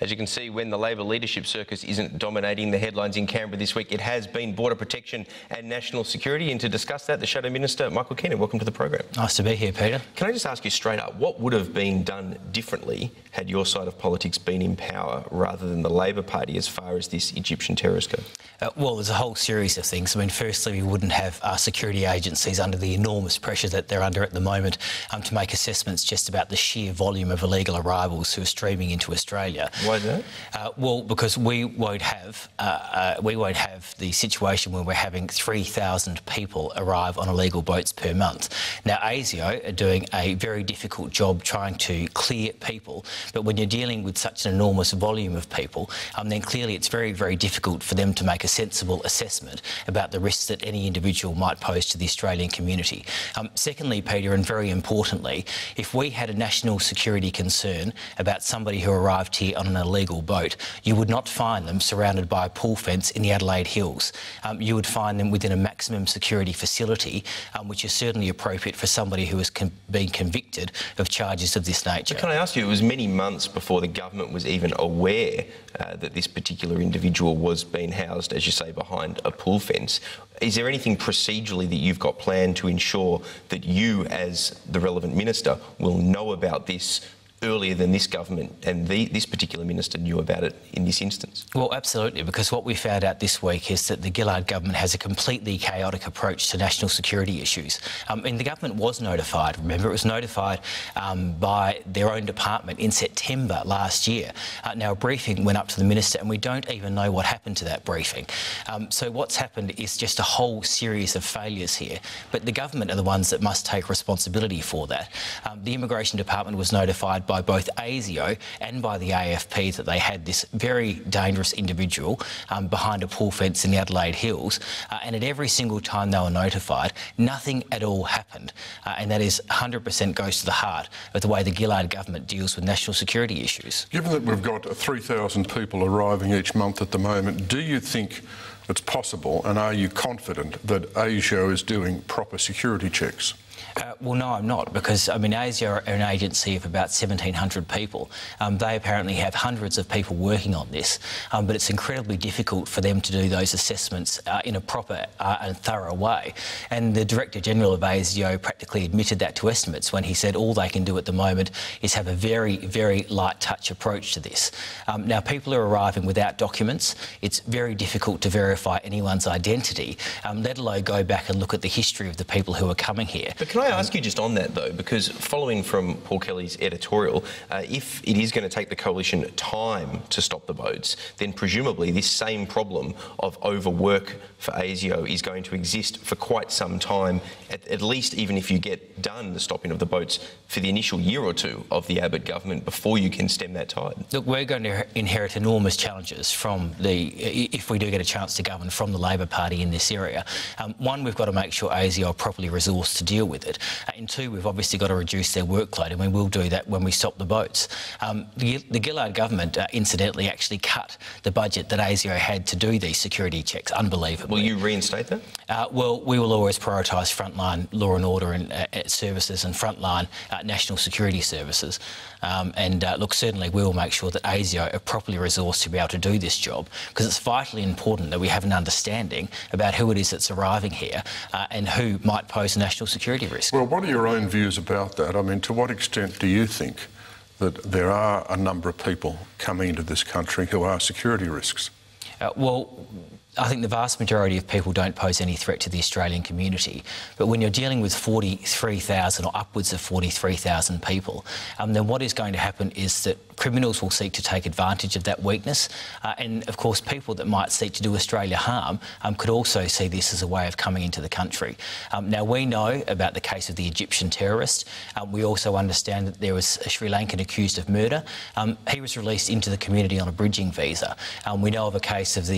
As you can see, when the Labor leadership circus isn't dominating the headlines in Canberra this week, it has been border protection and national security. And to discuss that, the Shadow Minister, Michael Keenan, welcome to the program. Nice to be here, Peter. Can I just ask you straight up, what would have been done differently had your side of politics been in power rather than the Labor Party as far as this Egyptian terrorist goes? Well, there's a whole series of things. I mean, firstly, we wouldn't have our security agencies under the enormous pressure that they're under at the moment to make assessments just about the sheer volume of illegal arrivals who are streaming into Australia. Why is that? Well, because we won't have the situation where we're having 3,000 people arrive on illegal boats per month. Now, ASIO are doing a very difficult job trying to clear people, but when you're dealing with such an enormous volume of people, then clearly it's very, very difficult for them to make a sensible assessment about the risks that any individual might pose to the Australian community. Secondly, Peter, and very importantly, if we had a national security concern about somebody who arrived here on an illegal boat, you would not find them surrounded by a pool fence in the Adelaide Hills. You would find them within a maximum security facility, which is certainly appropriate for somebody who has been convicted of charges of this nature. But can I ask you, it was many months before the government was even aware that this particular individual was being housed, as you say, behind a pool fence. Is there anything procedurally that you've got planned to ensure that you, as the relevant minister, will know about this earlier than this government and this particular minister knew about it in this instance? Well, absolutely, because what we found out this week is that the Gillard government has a completely chaotic approach to national security issues. And the government was notified, remember, it was notified by their own department in September last year. Now, a briefing went up to the minister and we don't even know what happened to that briefing. So what's happened is just a whole series of failures here, but the government are the ones that must take responsibility for that. The Immigration Department was notified by both ASIO and by the AFP that they had this very dangerous individual behind a pool fence in the Adelaide Hills, and at every single time they were notified, nothing at all happened, and that is 100% goes to the heart of the way the Gillard government deals with national security issues. Given that we've got 3,000 people arriving each month at the moment, do you think it's possible, and are you confident that ASIO is doing proper security checks? Well, no, I'm not, because, I mean, ASIO are an agency of about 1,700 people. They apparently have hundreds of people working on this, but it's incredibly difficult for them to do those assessments in a proper and thorough way. And the Director-General of ASIO practically admitted that to Estimates when he said all they can do at the moment is have a very, very light-touch approach to this. Now, people are arriving without documents. It's very difficult to verify anyone's identity, let alone go back and look at the history of the people who are coming here. But can I ask you just on that, though, because following from Paul Kelly's editorial, if it is going to take the coalition time to stop the boats, then presumably this same problem of overwork for ASIO is going to exist for quite some time, at least even if you get done the stopping of the boats for the initial year or two of the Abbott government before you can stem that tide. Look, we're going to inherit enormous challenges from if we do get a chance to govern, from the Labor Party in this area. One, we've got to make sure ASIO are properly resourced to deal with it. And two, we've obviously got to reduce their workload, and we will do that when we stop the boats. The Gillard government, incidentally, actually cut the budget that ASIO had to do these security checks, unbelievably. Will you reinstate that? Well, we will always prioritise frontline law and order and services and frontline national security services. Look, certainly we will make sure that ASIO are properly resourced to be able to do this job, because it's vitally important that we have an understanding about who it is that's arriving here and who might pose a national security risk. Well, what are your own views about that? I mean, to what extent do you think that there are a number of people coming into this country who are security risks? Well, I think the vast majority of people don't pose any threat to the Australian community. But when you're dealing with 43,000 or upwards of 43,000 people, then what is going to happen is that criminals will seek to take advantage of that weakness. And, of course, people that might seek to do Australia harm could also see this as a way of coming into the country. Now, we know about the case of the Egyptian terrorist. We also understand that there was a Sri Lankan accused of murder. He was released into the community on a bridging visa. We know of a case of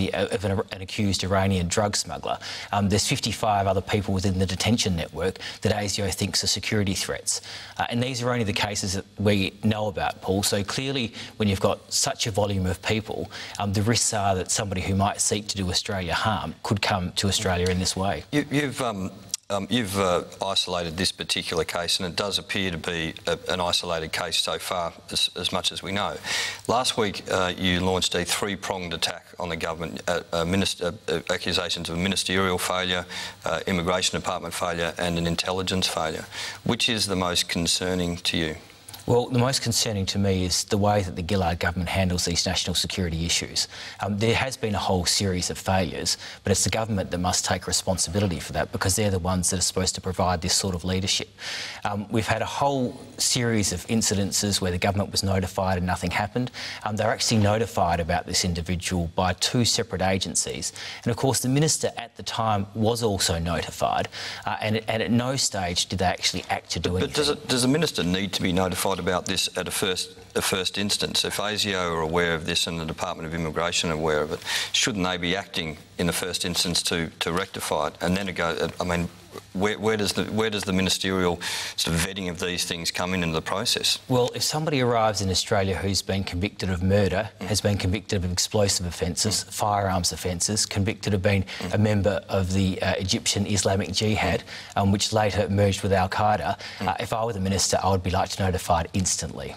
an accused Iranian drug smuggler. There's 55 other people within the detention network that ASIO thinks are security threats. And these are only the cases that we know about, Paul. So clearly, when you've got such a volume of people, the risks are that somebody who might seek to do Australia harm could come to Australia in this way. You've You've isolated this particular case, and it does appear to be an isolated case so far, as much as we know. Last week, you launched a three-pronged attack on the government, accusations of ministerial failure, immigration department failure and an intelligence failure. Which is the most concerning to you? Well, the most concerning to me is the way that the Gillard government handles these national security issues. There has been a whole series of failures, but it's the government that must take responsibility for that, because they're the ones that are supposed to provide this sort of leadership. We've had a whole series of incidences where the government was notified and nothing happened. They were actually notified about this individual by two separate agencies. And of course, the minister at the time was also notified, and at no stage did they actually act to do anything. But does the minister need to be notified about this at a first instance? If ASIO are aware of this and the Department of Immigration are aware of it, shouldn't they be acting in the first instance to rectify it? And then to go, I mean, where does the ministerial sort of vetting of these things come into the process? Well, if somebody arrives in Australia who's been convicted of murder, has been convicted of explosive offences, firearms offences, convicted of being a member of the Egyptian Islamic Jihad, which later merged with Al-Qaeda, if I were the minister, I would be notified instantly.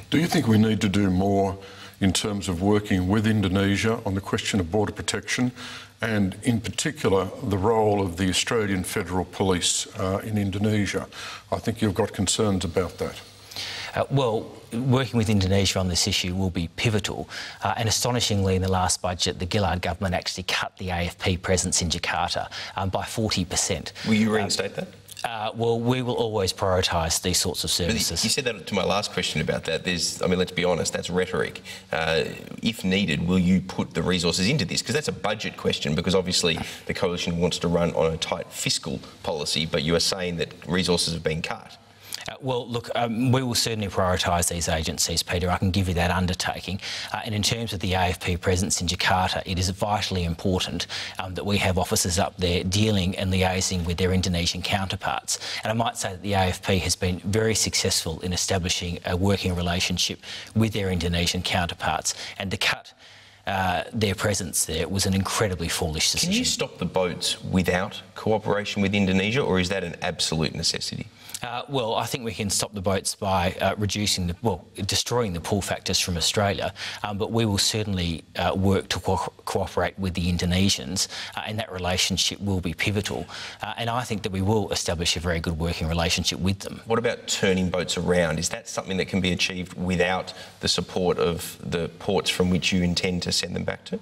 Do you think we need to do more in terms of working with Indonesia on the question of border protection, and in particular the role of the Australian Federal Police in Indonesia? I think you've got concerns about that. Well, working with Indonesia on this issue will be pivotal, and astonishingly in the last budget the Gillard government actually cut the AFP presence in Jakarta by 40%. Will you reinstate that? Well, we will always prioritise these sorts of services. But you said that to my last question about that. I mean, let's be honest, that's rhetoric. If needed, will you put the resources into this? Because that's a budget question, because obviously the coalition wants to run on a tight fiscal policy, but you are saying that resources have been cut. Well, look, we will certainly prioritise these agencies, Peter. I can give you that undertaking. And in terms of the AFP presence in Jakarta, it is vitally important that we have officers up there dealing and liaising with their Indonesian counterparts. And I might say that the AFP has been very successful in establishing a working relationship with their Indonesian counterparts. And to cut their presence there was an incredibly foolish decision. Can you stop the boats without cooperation with Indonesia, or is that an absolute necessity? Well, I think we can stop the boats by destroying the pull factors from Australia, but we will certainly work to cooperate with the Indonesians, and that relationship will be pivotal. And I think that we will establish a very good working relationship with them. What about turning boats around? Is that something that can be achieved without the support of the ports from which you intend to send them back to?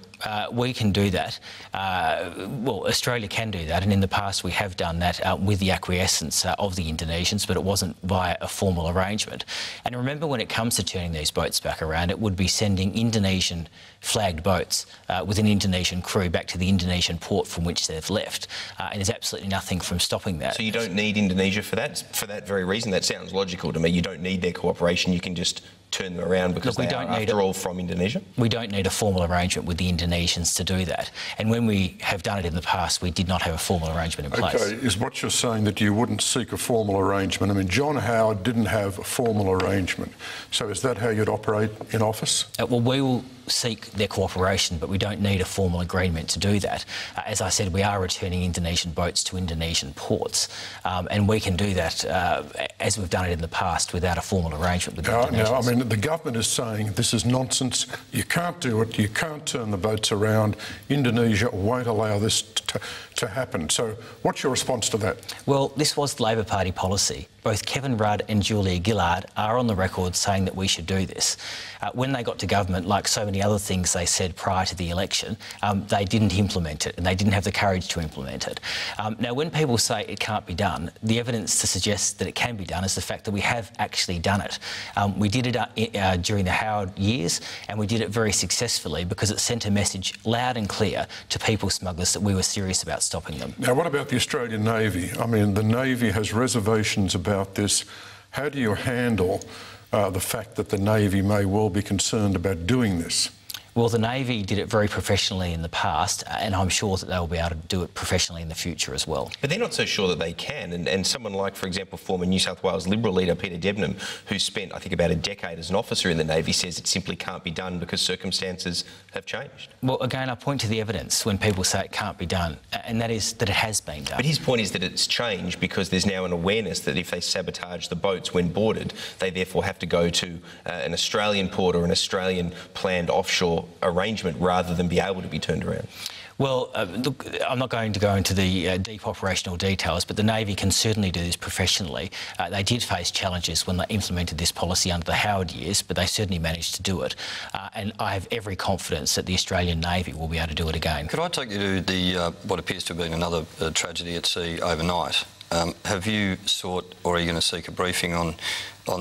We can do that. Well, Australia can do that, and in the past we have done that with the acquiescence of the Indonesians, but it wasn't via a formal arrangement. And remember, when it comes to turning these boats back around, it would be sending Indonesian flagged boats with an Indonesian crew back to the Indonesian port from which they've left. And there's absolutely nothing from stopping that. So you don't need Indonesia for that very reason? That sounds logical to me. You don't need their cooperation. You can just turn them around because they are, after all, from Indonesia? We don't need a formal arrangement with the Indonesians to do that. And when we have done it in the past, we did not have a formal arrangement in place. OK, is what you're saying that you wouldn't seek a formal arrangement? I mean, John Howard didn't have a formal arrangement. So is that how you'd operate in office? Well, we will seek their cooperation, but we don't need a formal agreement to do that. As I said, we are returning Indonesian boats to Indonesian ports, and we can do that as we've done it in the past without a formal arrangement with the Indonesians. Now, I mean, the government is saying this is nonsense. You can't do it. You can't turn the boats around. Indonesia won't allow this to happen. So what's your response to that? Well, this was the Labor Party policy. Both Kevin Rudd and Julia Gillard are on the record saying that we should do this. When they got to government, like so many other things they said prior to the election, they didn't implement it, and they didn't have the courage to implement it. Now, when people say it can't be done, the evidence to suggest that it can be done is the fact that we have actually done it. We did it during the Howard years, and we did it very successfully because it sent a message loud and clear to people smugglers that we were serious about stopping them. Now, what about the Australian Navy? I mean, the Navy has reservations about this. How do you handle the fact that the Navy may well be concerned about doing this? Well, the Navy did it very professionally in the past, and I'm sure that they'll be able to do it professionally in the future as well. But they're not so sure that they can. And someone like, for example, former New South Wales Liberal leader Peter Debnam, who spent, I think, about a decade as an officer in the Navy, says it simply can't be done because circumstances have changed. Well, again, I point to the evidence when people say it can't be done, and that is that it has been done. But his point is that it's changed because there's now an awareness that if they sabotage the boats when boarded, they therefore have to go to an Australian port or an Australian planned offshore arrangement rather than be able to be turned around. Well, look, I'm not going to go into the deep operational details, but the Navy can certainly do this professionally. They did face challenges when they implemented this policy under the Howard years, but they certainly managed to do it. And I have every confidence that the Australian Navy will be able to do it again. Could I take you to the what appears to have been another tragedy at sea overnight? Have you sought, or are you going to seek a briefing on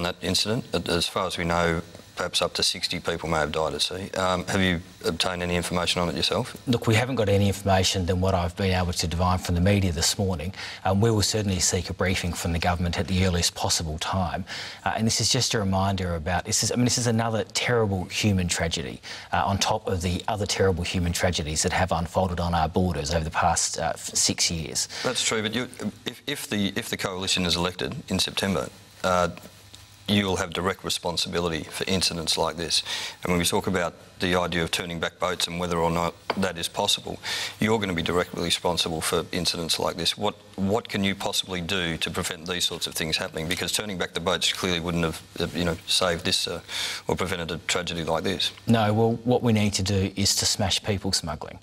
that incident? As far as we know, perhaps up to 60 people may have died at sea. Have you obtained any information on it yourself? Look, we haven't got any information than what I've been able to divine from the media this morning. We will certainly seek a briefing from the government at the earliest possible time. And this is just a reminder about this is another terrible human tragedy on top of the other terrible human tragedies that have unfolded on our borders over the past 6 years. That's true, but if the coalition is elected in September, you'll have direct responsibility for incidents like this. And when we talk about the idea of turning back boats and whether or not that is possible, you're going to be directly responsible for incidents like this. What can you possibly do to prevent these sorts of things happening? Because turning back the boats clearly wouldn't have, saved this or prevented a tragedy like this. No, well, what we need to do is to smash people smuggling.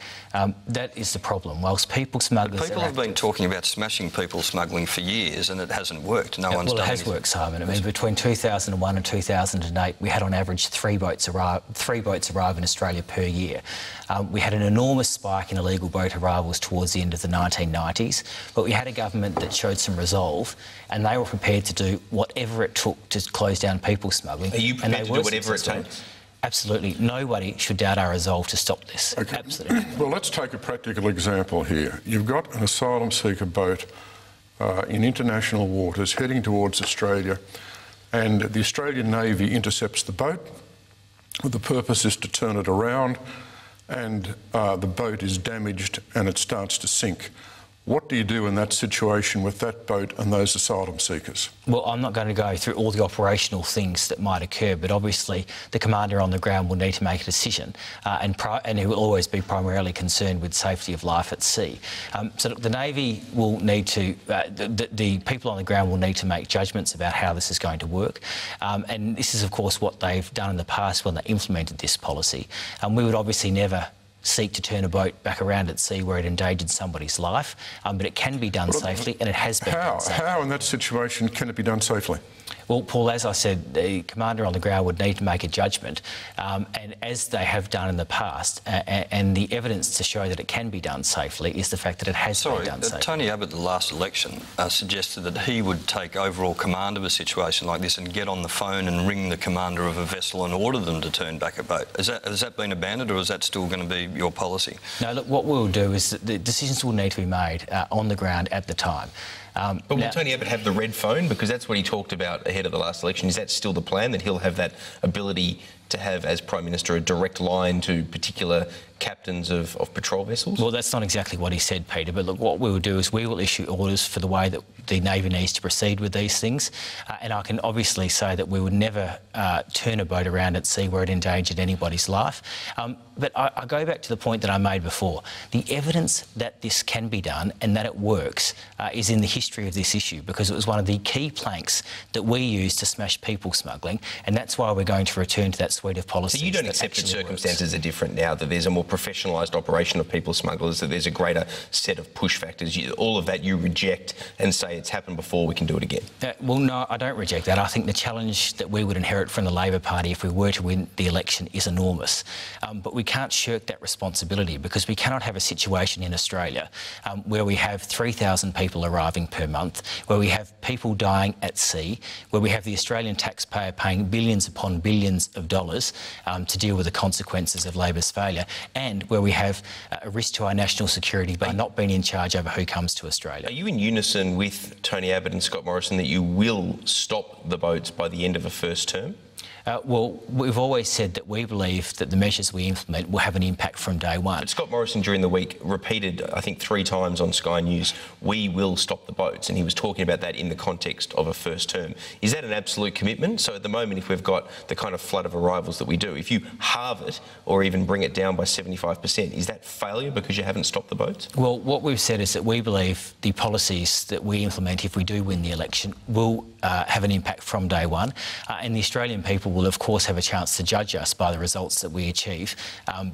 That is the problem. Whilst people smugglers... But people have been talking about smashing people smuggling for years and it hasn't worked. No one's done anything. Well, it has worked, Simon. I mean, between 2001 and 2008, we had on average three boats arrive in Australia per year. We had an enormous spike in illegal boat arrivals towards the end of the 1990s, but we had a government that showed some resolve and they were prepared to do whatever it took to close down people smuggling. Are you prepared to do whatever it takes? Absolutely. Nobody should doubt our resolve to stop this. Okay. Absolutely. Well, let's take a practical example here. You've got an asylum seeker boat in international waters heading towards Australia, and the Australian Navy intercepts the boat. The purpose is to turn it around, and the boat is damaged and it starts to sink. What do you do in that situation with that boat and those asylum seekers? Well, I'm not going to go through all the operational things that might occur, but obviously the commander on the ground will need to make a decision, and he will always be primarily concerned with safety of life at sea. So look, the Navy will need to, the people on the ground will need to make judgments about how this is going to work, and this is of course what they've done in the past when they implemented this policy. We would obviously never seek to turn a boat back around at sea where it endangered somebody's life, but it can be done safely, and it has been done safely. How in that situation can it be done safely? Well, Paul, as I said, the commander on the ground would need to make a judgment, and as they have done in the past, and the evidence to show that it can be done safely is the fact that it has been done safely. Tony Abbott, the last election, suggested that he would take overall command of a situation like this and get on the phone and ring the commander of a vessel and order them to turn back a boat. Has that been abandoned, or is that still going to be your policy? No, look, what we'll do is that the decisions will need to be made on the ground at the time. But will Tony Abbott have the red phone? Because that's what he talked about ahead of the last election. Is that still the plan, that he'll have that ability to have, as Prime Minister, a direct line to particular captains of patrol vessels? Well, that's not exactly what he said, Peter, but look, what we will do is we will issue orders for the way that the Navy needs to proceed with these things, and I can obviously say that we would never turn a boat around at sea where it endangered anybody's life. But I go back to the point that I made before. The evidence that this can be done and that it works is in the history of this issue, because it was one of the key planks that we used to smash people smuggling, and that's why we're going to return to that suite of policies. So you don't accept that circumstances are different now, that there's a more professionalised operation of people smugglers, that there's a greater set of push factors. All of that you reject and say it's happened before, we can do it again? Well, no, I don't reject that. I think the challenge that we would inherit from the Labor Party if we were to win the election is enormous. But we can't shirk that responsibility, because we cannot have a situation in Australia where we have 3,000 people arriving per month, where we have people dying at sea, where we have the Australian taxpayer paying billions upon billions of dollars to deal with the consequences of Labor's failure, and where we have a risk to our national security by not being in charge over who comes to Australia. Are you in unison with Tony Abbott and Scott Morrison that you will stop the boats by the end of a first term? Well, we've always said that we believe that the measures we implement will have an impact from day one. But Scott Morrison during the week repeated, I think 3 times on Sky News, we will stop the boats, and he was talking about that in the context of a first term. Is that an absolute commitment? So at the moment, if we've got the kind of flood of arrivals that we do, if you halve it or even bring it down by 75%, is that failure because you haven't stopped the boats? Well, what we've said is that we believe the policies that we implement if we do win the election will have an impact from day one, and the Australian people will of course have a chance to judge us by the results that we achieve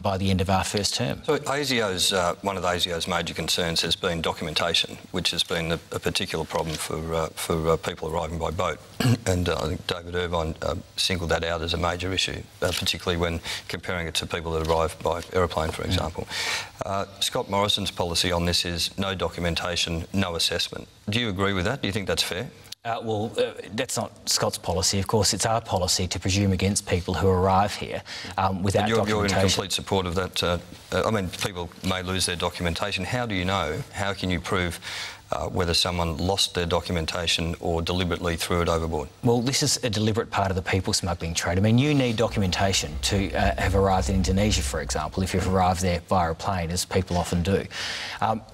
by the end of our first term. So ASIO's, one of the ASIO's major concerns has been documentation, which has been a particular problem for people arriving by boat. And I think David Irvine singled that out as a major issue, particularly when comparing it to people that arrive by aeroplane, for example. Scott Morrison's policy on this is no documentation, no assessment. Do you agree with that? Do you think that's fair? Well, that's not Scott's policy. Of course, it's our policy to presume against people who arrive here without documentation. You're in complete support of that. I mean, people may lose their documentation. How do you know? How can you prove whether someone lost their documentation or deliberately threw it overboard? Well, this is a deliberate part of the people smuggling trade. I mean, you need documentation to have arrived in Indonesia, for example, if you've arrived there via a plane, as people often do.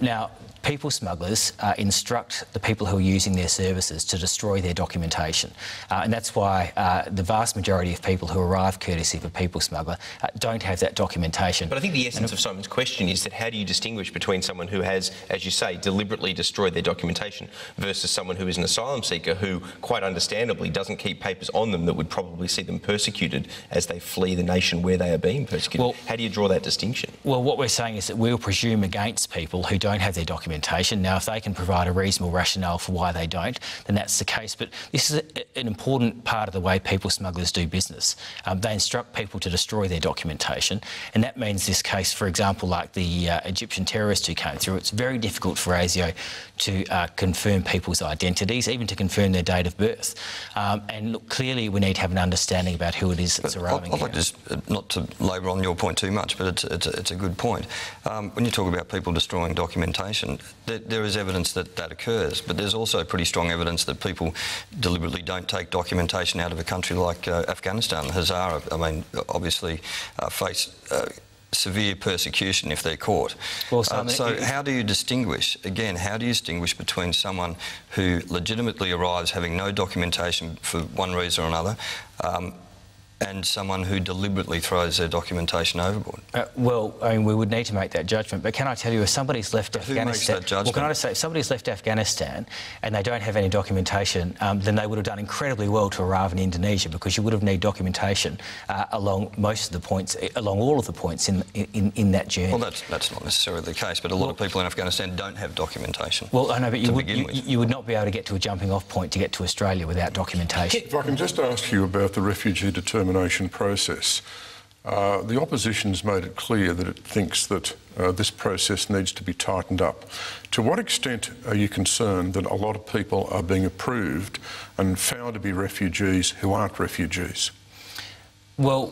Now, people smugglers instruct the people who are using their services to destroy their documentation. And that's why the vast majority of people who arrive courtesy of a people smuggler don't have that documentation. But I think the essence of Simon's question is that how do you distinguish between someone who has, as you say, deliberately destroyed their documentation versus someone who is an asylum seeker who, quite understandably, doesn't keep papers on them that would probably see them persecuted as they flee the nation where they are being persecuted? Well, how do you draw that distinction? Well, what we're saying is that we'll presume against people who don't have their documentation. Now, if they can provide a reasonable rationale for why they don't, then that's the case. But this is an important part of the way people smugglers do business. They instruct people to destroy their documentation, and that means this case, for example, like the Egyptian terrorist who came through, it's very difficult for ASIO to confirm people's identities, even to confirm their date of birth. And look, clearly we need to have an understanding about who it is that's arriving here. I'd like just not to labour on your point too much, but it's a good point. When you talk about people destroying documentation, there is evidence that that occurs, but there's also pretty strong evidence that people deliberately don't take documentation out of a country like Afghanistan. Hazara, I mean, obviously face severe persecution if they're caught. Well, so how do you distinguish, again, how do you distinguish between someone who legitimately arrives having no documentation for one reason or another and someone who deliberately throws their documentation overboard? Well, I mean, we would need to make that judgment. But can I tell you, if somebody's left Afghanistan... Who makes that judgment? Well, can I just say, if somebody's left Afghanistan and they don't have any documentation, then they would have done incredibly well to arrive in Indonesia, because you would have needed documentation along most of the points, along all of the points in that journey. Well, that's not necessarily the case, but a lot of people in Afghanistan don't have documentation. Well, I know, but you would not be able to get to a jumping-off point to get to Australia without documentation. If I can just ask you about the refugee determination process. The opposition's made it clear that it thinks that this process needs to be tightened up. To what extent are you concerned that a lot of people are being approved and found to be refugees who aren't refugees? Well,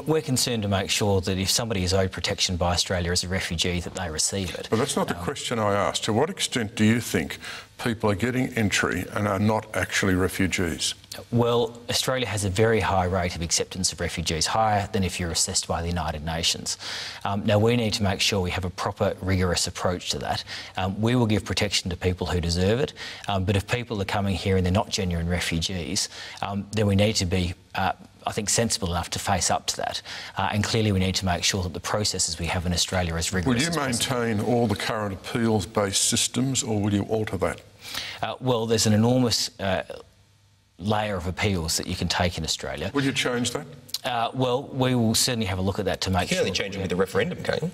we're concerned to make sure that if somebody is owed protection by Australia as a refugee, that they receive it. But that's not the question I asked. To what extent do you think people are getting entry and are not actually refugees? Well, Australia has a very high rate of acceptance of refugees, higher than if you're assessed by the United Nations. Now, we need to make sure we have a proper, rigorous approach to that. We will give protection to people who deserve it, but if people are coming here and they're not genuine refugees, then we need to be I think, sensible enough to face up to that. And clearly we need to make sure that the processes we have in Australia are as rigorous as possible. Will you maintain all the current appeals-based systems, or will you alter that? Well, there's an enormous layer of appeals that you can take in Australia. Will you change that? Well, we will certainly have a look at that to make sure... You can only change it with the referendum, can't you?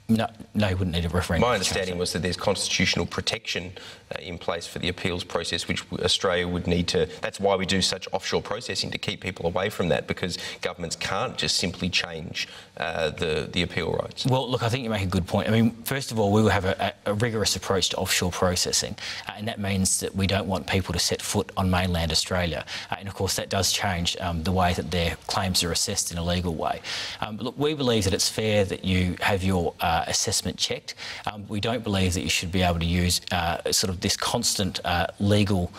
No, you wouldn't need a referendum. My understanding was that there's constitutional protection in place for the appeals process, which Australia would need to... That's why we do such offshore processing, to keep people away from that, because governments can't just simply change the appeal rights. Well, look, I think you make a good point. I mean, first of all, we will have a rigorous approach to offshore processing, and that means that we don't want people to set foot on mainland Australia. And, of course, that does change the way that their claims are assessed in a legal way. But, look, we believe that it's fair that you have your assessment checked. We don't believe that you should be able to use sort of this constant legal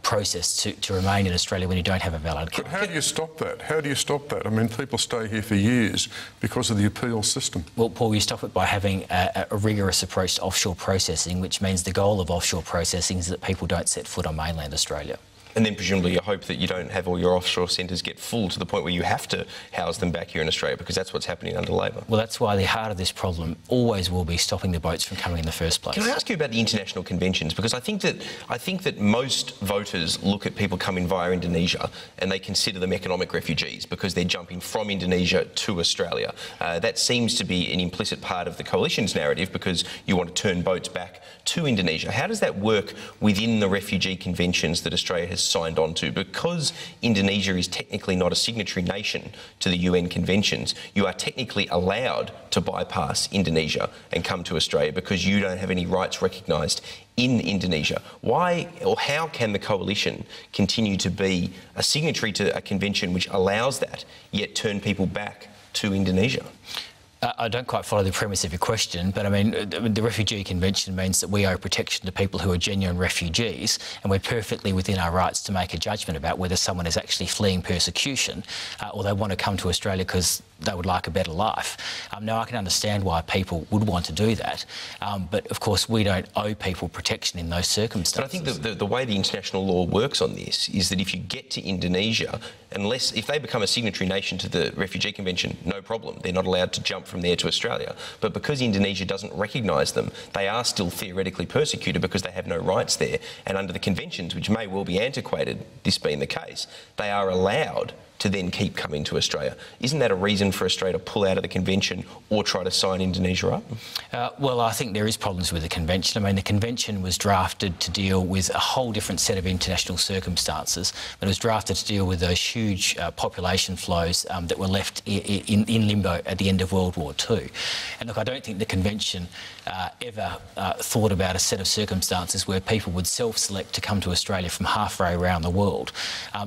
process to remain in Australia when you don't have a valid card. But how do you stop that? How do you stop that? I mean, people stay here for years because of the appeal system. Well, Paul, you stop it by having a rigorous approach to offshore processing, which means the goal of offshore processing is that people don't set foot on mainland Australia. And then presumably you hope that you don't have all your offshore centres get full to the point where you have to house them back here in Australia, because that's what's happening under Labor. Well, that's why the heart of this problem always will be stopping the boats from coming in the first place. Can I ask you about the international conventions? Because I think that most voters look at people coming via Indonesia and they consider them economic refugees because they're jumping from Indonesia to Australia. That seems to be an implicit part of the coalition's narrative, because you want to turn boats back to Indonesia. How does that work within the refugee conventions that Australia has signed on to? Because Indonesia is technically not a signatory nation to the UN conventions, you are technically allowed to bypass Indonesia and come to Australia because you don't have any rights recognised in Indonesia. Why or how can the coalition continue to be a signatory to a convention which allows that, yet turn people back to Indonesia? I don't quite follow the premise of your question, but I mean, the Refugee Convention means that we owe protection to people who are genuine refugees, and we're perfectly within our rights to make a judgment about whether someone is actually fleeing persecution or they want to come to Australia because they would like a better life. Now, I can understand why people would want to do that, but of course we don't owe people protection in those circumstances. But I think the way the international law works on this is that if you get to Indonesia, if they become a signatory nation to the Refugee Convention, no problem. They're not allowed to jump from there to Australia. But because Indonesia doesn't recognise them, they are still theoretically persecuted because they have no rights there. And under the conventions, which may well be antiquated, this being the case, they are allowed to then keep coming to Australia. Isn't that a reason for Australia to pull out of the convention or try to sign Indonesia up? Well, I think there is problems with the convention. I mean, the convention was drafted to deal with a whole different set of international circumstances. It was drafted to deal with those huge population flows that were left in limbo at the end of World War II. And look, I don't think the convention ever thought about a set of circumstances where people would self-select to come to Australia from halfway around the world.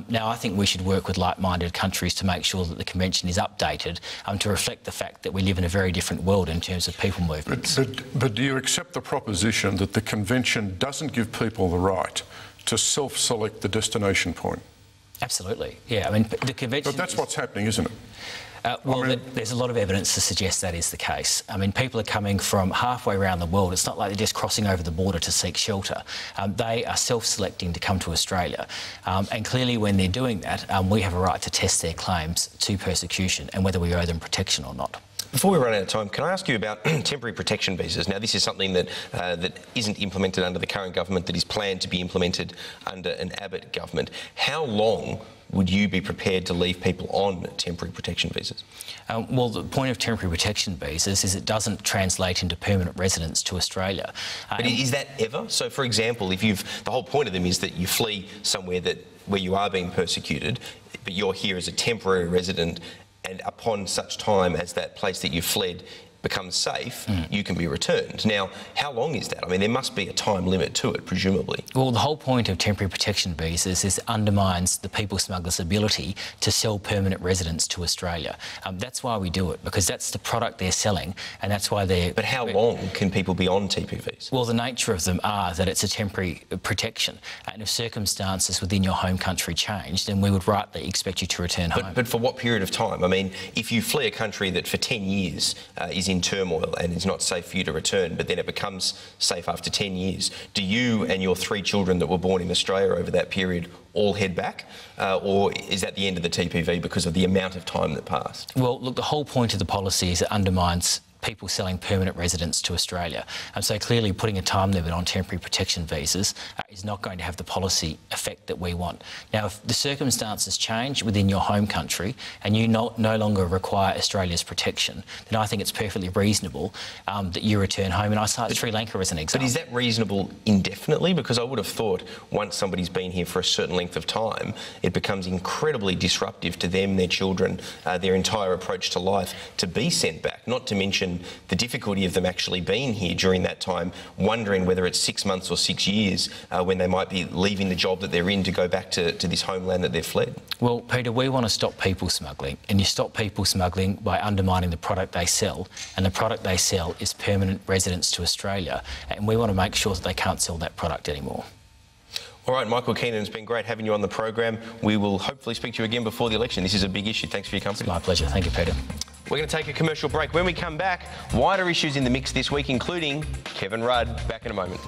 Now, I think we should work with like-minded countries to make sure that the convention is updated to reflect the fact that we live in a very different world in terms of people movements. But do you accept the proposition that the convention doesn't give people the right to self-select the destination point? Absolutely, yeah. I mean, the convention... But that's what's happening, isn't it? There's a lot of evidence to suggest that is the case. I mean, people are coming from halfway around the world. It's not like they're just crossing over the border to seek shelter. They are self-selecting to come to Australia. And clearly when they're doing that, we have a right to test their claims to persecution and whether we owe them protection or not. Before we run out of time, can I ask you about temporary protection visas? Now, this is something that isn't implemented under the current government, that is planned to be implemented under an Abbott government. How long would you be prepared to leave people on temporary protection visas? Well, the point of temporary protection visas is it doesn't translate into permanent residence to Australia. But is that ever? So, for example, the whole point of them is that you flee somewhere where you are being persecuted, but you're here as a temporary resident, and upon such time as that place that you fled becomes safe, you can be returned. Now, how long is that? I mean, there must be a time limit to it, presumably. Well, the whole point of temporary protection visas is it undermines the people smugglers' ability to sell permanent residence to Australia. That's why we do it, because that's the product they're selling, and that's why they're... But how long can people be on TPVs? Well, the nature of them are that it's a temporary protection, and if circumstances within your home country change, then we would rightly expect you to return home. But for what period of time? I mean, if you flee a country that for 10 years is in turmoil and it's not safe for you to return, but then it becomes safe after 10 years, do you and your 3 children that were born in Australia over that period all head back? Or is that the end of the TPV because of the amount of time that passed? Well, look, the whole point of the policy is it undermines people selling permanent residence to Australia. And so clearly putting a time limit on temporary protection visas is not going to have the policy effect that we want. Now, if the circumstances change within your home country and you no longer require Australia's protection, then I think it's perfectly reasonable that you return home. And I cite Sri Lanka as an example. But is that reasonable indefinitely? Because I would have thought once somebody's been here for a certain length of time, it becomes incredibly disruptive to them, their children, their entire approach to life, to be sent back, not to mention the difficulty of them actually being here during that time, wondering whether it's 6 months or 6 years when they might be leaving the job that they're in to go back to this homeland that they've fled. Well, Peter, we want to stop people smuggling, and you stop people smuggling by undermining the product they sell, and the product they sell is permanent residence to Australia, and we want to make sure that they can't sell that product anymore. All right, Michael Keenan, it's been great having you on the program. We will hopefully speak to you again before the election. This is a big issue. Thanks for your company. It's my pleasure. Thank you, Peter. We're going to take a commercial break. When we come back, wider issues in the mix this week, including Kevin Rudd. Back in a moment.